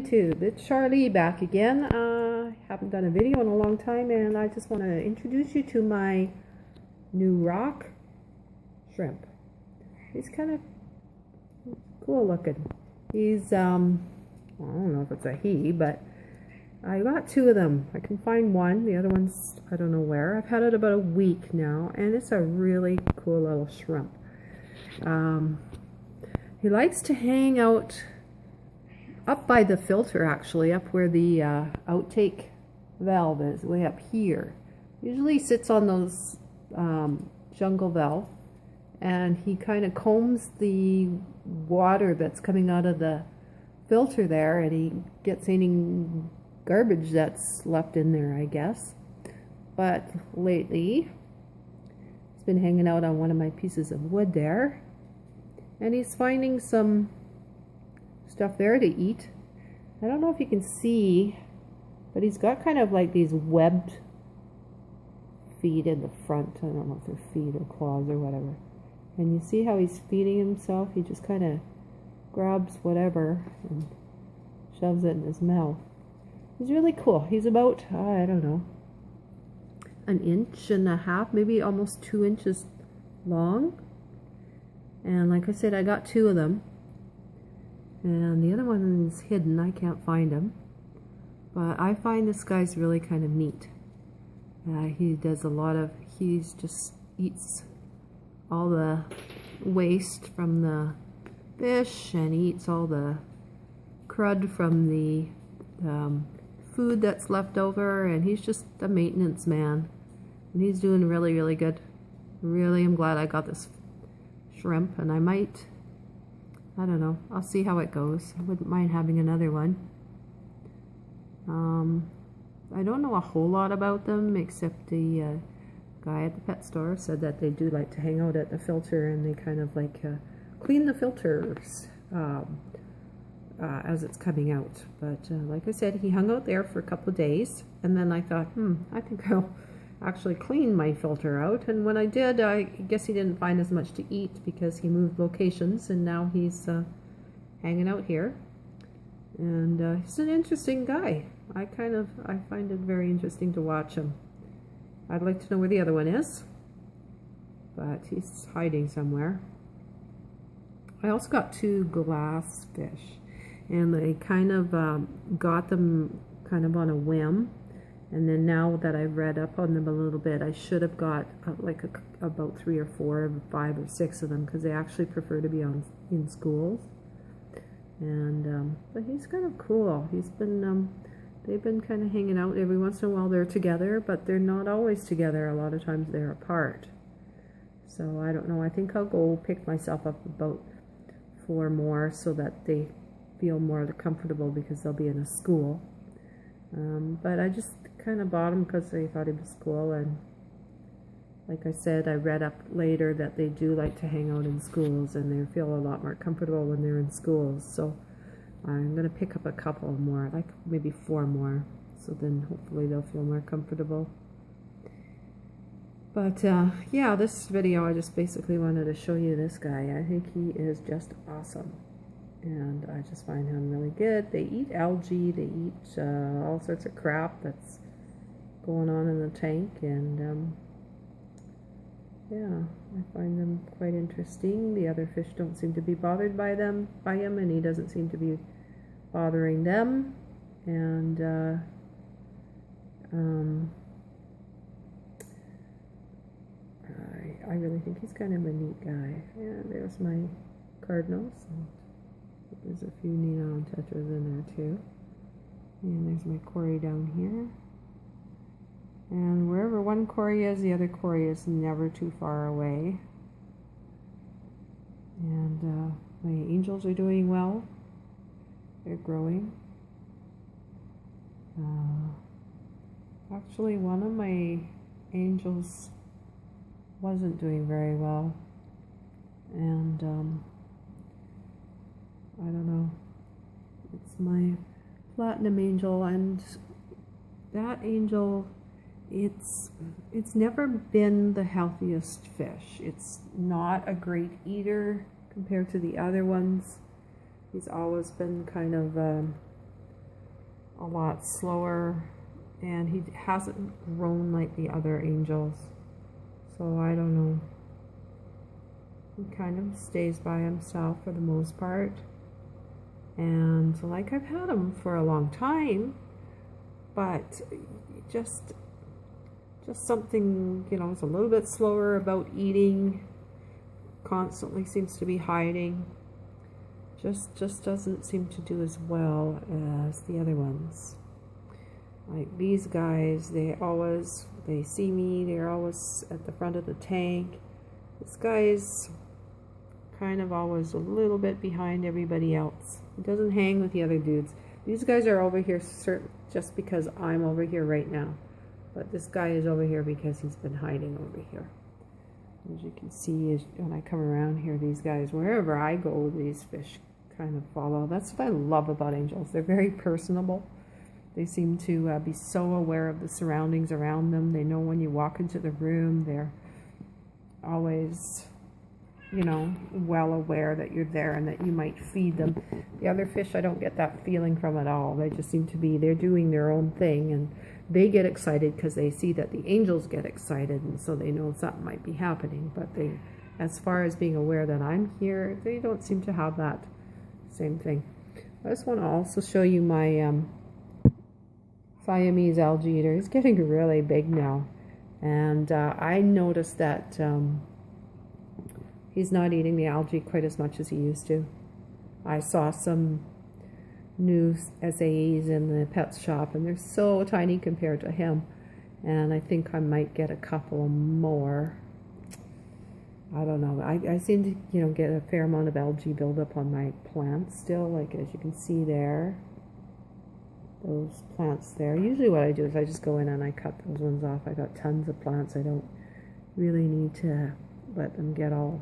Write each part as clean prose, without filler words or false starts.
YouTube, it's Charlie back again. I haven't done a video in a long time, and I just want to introduce you to my new rock shrimp. He's kind of cool looking. He's I don't know if it's a he, but I got two of them. I can find one. The other one's I don't know where. I've had it about a week now, and it's a really cool little shrimp. He likes to hang out up by the filter, actually, up where the outtake valve is, way up here. Usually sits on those jungle valve, and he kind of combs the water that's coming out of the filter there, and he gets any garbage that's left in there, I guess. But lately, he's been hanging out on one of my pieces of wood there, and he's finding some stuff there to eat. I don't know if you can see, but he's got kind of like these webbed feet in the front. I don't know if they're feet or claws or whatever. And you see how he's feeding himself? He just kind of grabs whatever and shoves it in his mouth. He's really cool. He's about, I don't know, 1.5 inches, maybe almost 2 inches long. And like I said, I got two of them. And the other one is hidden. I can't find him. But I find this guy's really kind of neat. He does a lot of, he just eats all the waste from the fish, and he eats all the crud from the food that's left over, and he's just a maintenance man. And he's doing really, really good. Really, I'm glad I got this shrimp, and I might, I don't know, I'll see how it goes. I wouldn't mind having another one. I don't know a whole lot about them, except the guy at the pet store said that they do like to hang out at the filter, and they kind of like clean the filters as it's coming out. But like I said, he hung out there for a couple of days, and then I thought, I think I'll actually clean my filter out. And when I did, I guess he didn't find as much to eat because he moved locations, and now he's hanging out here. And he's an interesting guy. I find it very interesting to watch him. I'd like to know where the other one is, but he's hiding somewhere. I also got two glass fish, and I kind of got them kind of on a whim. And then now that I've read up on them a little bit, I should have got about 3 or 4 or 5 or 6 of them, because they actually prefer to be in schools. And but he's kind of cool. He's been they've been kind of hanging out every once in a while. They're together, but they're not always together. A lot of times they're apart. So I don't know. I think I'll go pick myself up about 4 more so that they feel more comfortable, because they'll be in a school. But I just kind of bought them because I thought it was cool, and like I said, I read up later that they do like to hang out in schools, and they feel a lot more comfortable when they're in schools. So I'm going to pick up a couple more, like maybe 4 more, so then hopefully they'll feel more comfortable. But yeah, this video, I just basically wanted to show you this guy. I think he is just awesome, and I just find him really good. They eat algae, they eat all sorts of crap that's going on in the tank, and yeah, I find them quite interesting. The other fish don't seem to be bothered by him, and he doesn't seem to be bothering them. And I really think he's kind of a neat guy. Yeah, there's my cardinals. There's a few neon tetras in there too. And there's my cory down here. And wherever one cory is, the other cory is never too far away. And my angels are doing well. They're growing. Actually, one of my angels wasn't doing very well. And I don't know. It's my platinum angel, and that angel, it's never been the healthiest fish. It's not a great eater compared to the other ones. He's always been kind of a lot slower, and he hasn't grown like the other angels. So I don't know. He kind of stays by himself for the most part. And like, I've had him for a long time, but just something, you know, is a little bit slower about eating, constantly seems to be hiding. Just doesn't seem to do as well as the other ones. Like these guys, they see me, they're always at the front of the tank. This guy's kind of always a little bit behind everybody else. He doesn't hang with the other dudes. These guys are over here just because I'm over here right now. But this guy is over here because he's been hiding over here. As you can see, when I come around here, these guys, wherever I go, these fish kind of follow. That's what I love about angels. They're very personable. They seem to be so aware of the surroundings around them. They know when you walk into the room. They're always, you know, well aware that you're there and that you might feed them. The other fish, I don't get that feeling from at all. They just seem to be, they're doing their own thing, and they get excited because they see that the angels get excited, and so they know something might be happening. But they, as far as being aware that I'm here, they don't seem to have that same thing. I just want to also show you my Siamese algae eater. He's getting really big now, and I noticed that he's not eating the algae quite as much as he used to. I saw some new SAEs in the pet shop, and they're so tiny compared to him, and I think I might get a couple more. I don't know. I seem to, you know, get a fair amount of algae buildup on my plants still, like as you can see there. Those plants there. Usually what I do is I just go in and I cut those ones off. I got tons of plants. I don't really need to let them get all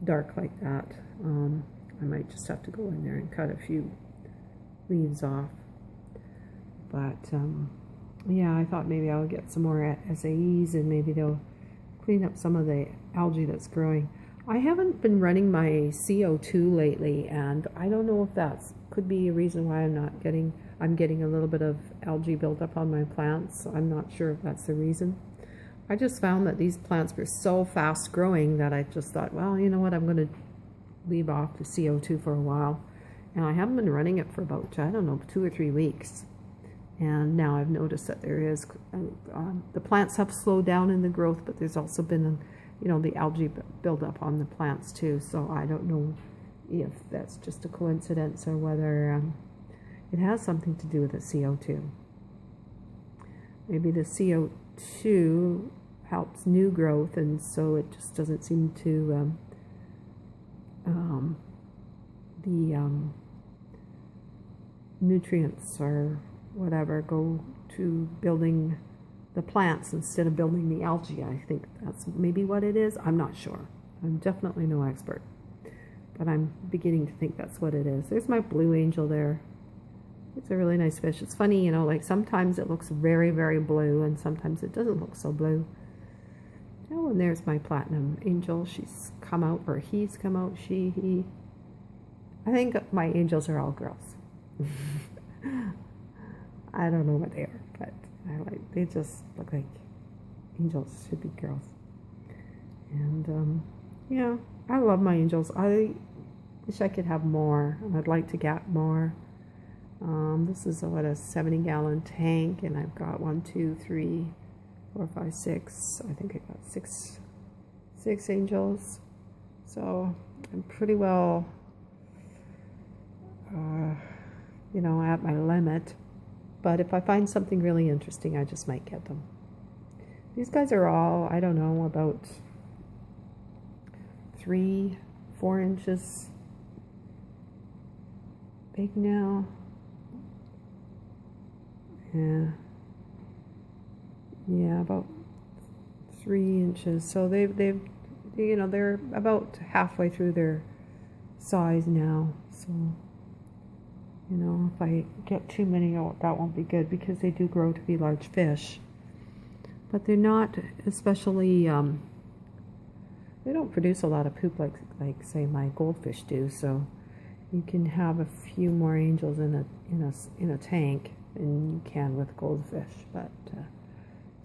dark like that. I might just have to go in there and cut a few leaves off. But yeah, I thought maybe I'll get some more SAEs and maybe they'll clean up some of the algae that's growing. I haven't been running my CO2 lately, and I don't know if that could be a reason why I'm getting a little bit of algae buildup on my plants. I'm not sure if that's the reason. I just found that these plants were so fast growing that I just thought, well, you know what, I'm going to leave off the CO2 for a while. And I haven't been running it for about, I don't know, 2 or 3 weeks. And now I've noticed that there is, the plants have slowed down in the growth, but there's also been, you know, the algae buildup on the plants too. So I don't know if that's just a coincidence or whether it has something to do with the CO2. Maybe the CO2 helps new growth, and so it just doesn't seem to, the nutrients or whatever go to building the plants instead of building the algae. I think that's maybe what it is. I'm not sure. I'm definitely no expert, but I'm beginning to think that's what it is. There's my blue angel there. It's a really nice fish. It's funny, you know, like sometimes it looks very, very blue and sometimes it doesn't look so blue. Oh, and there's my platinum angel. She's come out, or he's come out, she, he. I think my angels are all girls. I don't know what they are, but they just look like angels should be girls. And yeah, I love my angels. I wish I could have more. I'd like to get more. This is a 70-gallon tank, and I've got 1, 2, 3, 4, 5, 6. I think I got six angels. So I'm pretty well, you know, at my limit. But if I find something really interesting, I just might get them. These guys are all, I don't know, about 3, 4 inches big now. Yeah, about 3 inches. So they've, you know, they're about halfway through their size now. So, you know, if I get too many, that won't be good because they do grow to be large fish. But they're not especially, they don't produce a lot of poop like say my goldfish do. So, you can have a few more angels in a tank than you can with goldfish, but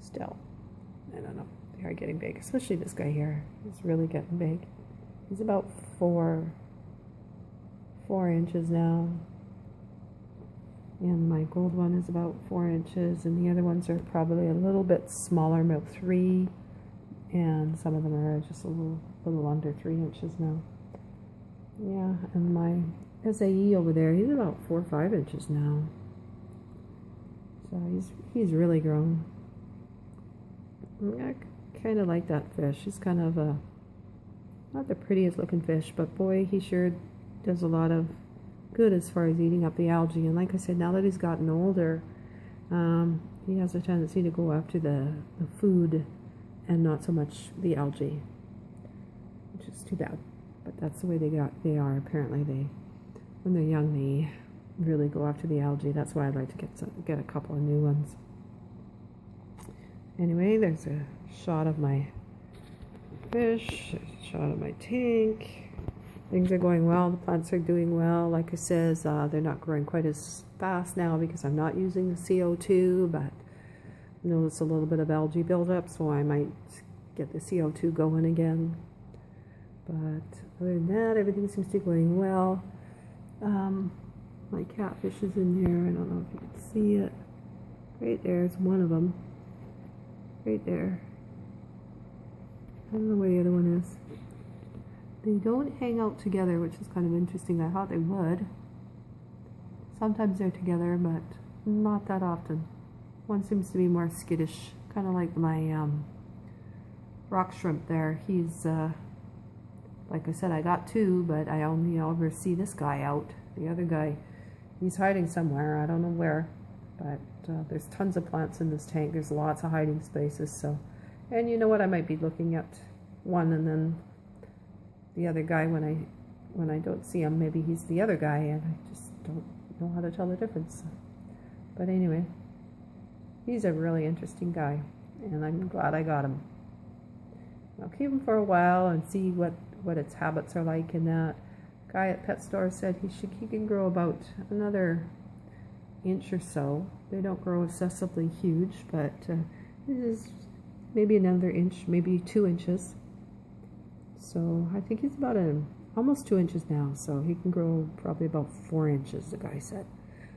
still, I don't know. They are getting big, especially this guy here. He's really getting big. He's about 4 inches now, and my gold one is about 4 inches, and the other ones are probably a little bit smaller, about 3, and some of them are just a little under 3 inches now. Yeah, and my SAE over there, he's about 4 or 5 inches now. So he's really grown. I kind of like that fish. He's kind of not the prettiest looking fish, but boy, he sure does a lot of good as far as eating up the algae. And like I said, now that he's gotten older, he has a tendency to go after the food and not so much the algae, which is too bad. But that's the way they are. Apparently, when they're young, they really go after the algae. That's why I'd like to get a couple of new ones. Anyway, there's a shot of my fish, a shot of my tank. Things are going well. The plants are doing well. Like I says, they're not growing quite as fast now because I'm not using the CO2, but I notice a little bit of algae buildup, so I might get the CO2 going again. But other than that, everything seems to be going well. My catfish is in there. I don't know if you can see it. Right there's one of them. Right there. I don't know where the other one is. They don't hang out together, which is kind of interesting. I thought they would. Sometimes they're together, but not that often. One seems to be more skittish, kind of like my rock shrimp there. He's, like I said, I got 2, but I only ever see this guy out. The other guy, he's hiding somewhere. I don't know where, but there's tons of plants in this tank. There's lots of hiding spaces. So, and you know what? I might be looking at one, and then the other guy when I don't see him, maybe he's the other guy, and I just don't know how to tell the difference. But anyway, he's a really interesting guy, and I'm glad I got him. I'll keep him for a while and see what its habits are like. And that guy at pet store said he can grow about another inch or so. They don't grow excessively huge, but it is maybe another inch, maybe 2 inches. So I think he's about almost 2 inches now, so he can grow probably about 4 inches, the guy said.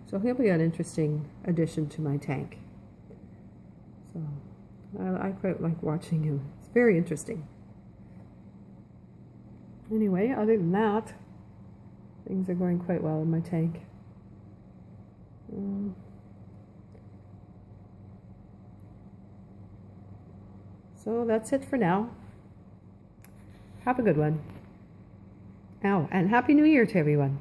So he'll be an interesting addition to my tank. So I quite like watching him. It's very interesting. Anyway, other than that, things are going quite well in my tank. So that's it for now. Have a good one. Oh, and Happy New Year to everyone.